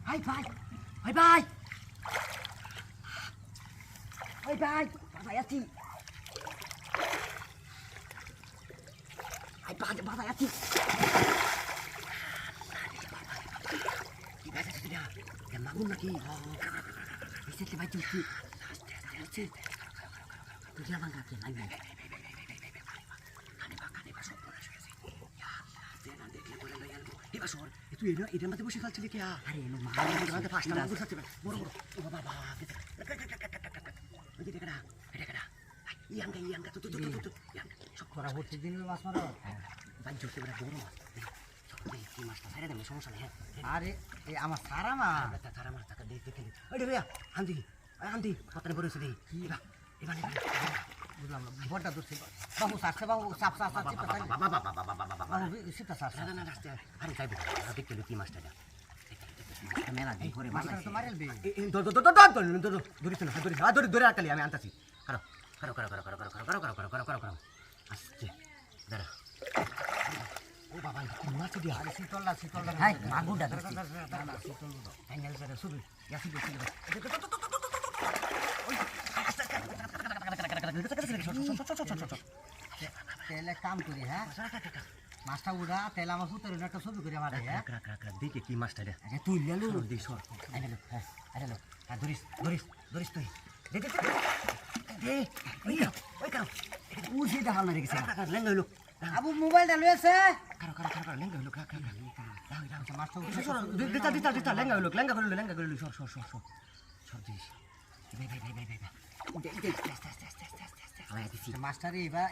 Hai bai. Hai bai. Hai bai. Bahasa Yati. Hai bai bahasa Yati. Kita sudah. Yang bangun lagi. Bisa kita baju sih. Itu dia mangkat yang lain. Itu ide mati bos sekali cilik ya. Hari ini mah. Nanti pas nama bos saja. Boro-boro. Baba. Jadi kada. Yang tuh. Yang. Kora hurti din mas maro. Baju sih berapa boro. Ini mas saya ada সমস্যা নেই। আরে এই আমার সারা মা। সারা মা টাকা দেখে। আরে রে আন্টি পতনে বড় সে কি এবারে বুঝলাম না বড়টা দূর ছিল বাবু সারছে বাবু সাপ চিপটা খাই বাবু সিটা সারছে না আরে যাইবো দেখতে কি মাছটা যা মেলা দিন করে মাছটা তো মারেল বে ধরে আকালি আমি আনতাছি করো আস্তে দাঁড়া ও বাবা কি মাছ দিয়া আরে শীতলটা হাই মাগুরটা ধরছি না শীতল দুটো ফাইনাল করে সুবি ইয়াসি তেলে কাম করি হ্যাঁ মাছটা উড়া তেল আমার হুতের একটা ছবি করে আমার হ্যাঁ দেখে কি মাছটা রে আরে তুই লেলু দিস আরে লো ধরিস তুই দে ওই কাও উঠে দেখা না রেখেছে লেঙ্গা হইলো আবু মোবাইলটা লয়েছে কারো লেঙ্গা হইলো কা মাছটা দিতা লেঙ্গা হইলো সর দিস ভাই মাস্টার এবার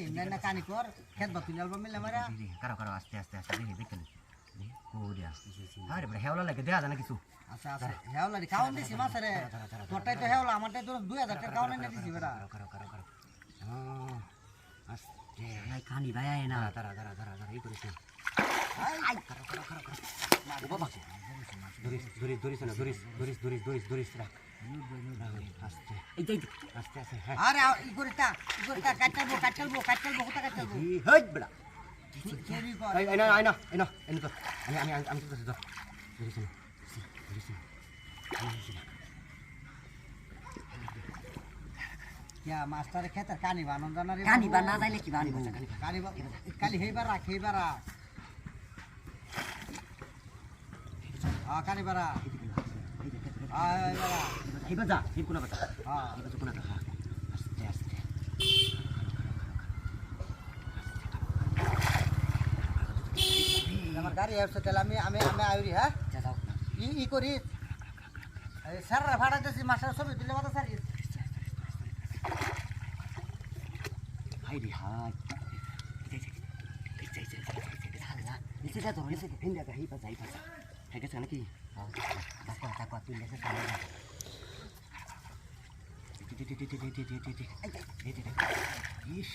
এমনি কানি কর খেত বা তুলে আলবা মিলে মারা কারো আস্তে দেখতে কোডিয়া আরে বড় হেওলা লাগে দেয়া জানা কিছু আচ্ছা হেওলা দি কাউন দিছি মাছরে তোরটাই তো হেওলা আমারটাই তো 2000 টাকা কাউন এনে দিছি বেটা কারো আস্তে নাই কানি ভাই না তারা এই করিস না আই কারো ও বাবা ধরিস রাখ আস্তে হ্যাঁ আরে ই করিতা কাটলবো কোথা কাটলবো হেই বড়া চুরি কর আইনা এনে কর আমি তো ধরিস क्या मास्टर खेत कानी बानन जाना रे কানি বানা যাইলে কি বানবো कानी काली हेबारा कानी बारा হেবা যা হেব কোনা কথা हां হেবা কোনা কথা আস্তে আমার গাড়ি আসছে তাহলে আমি আইরি হ্যাঁ যা যাও ই করি এই সারা ভাড়া দিছি মাস্টার ছবি দিলে কথা স্যার হাই নিচে যা ধরে নিচে ফিন দেখা হেবা যাই পাছা হেগে জানা কি তাকwa তুই লেসে সামনে ইস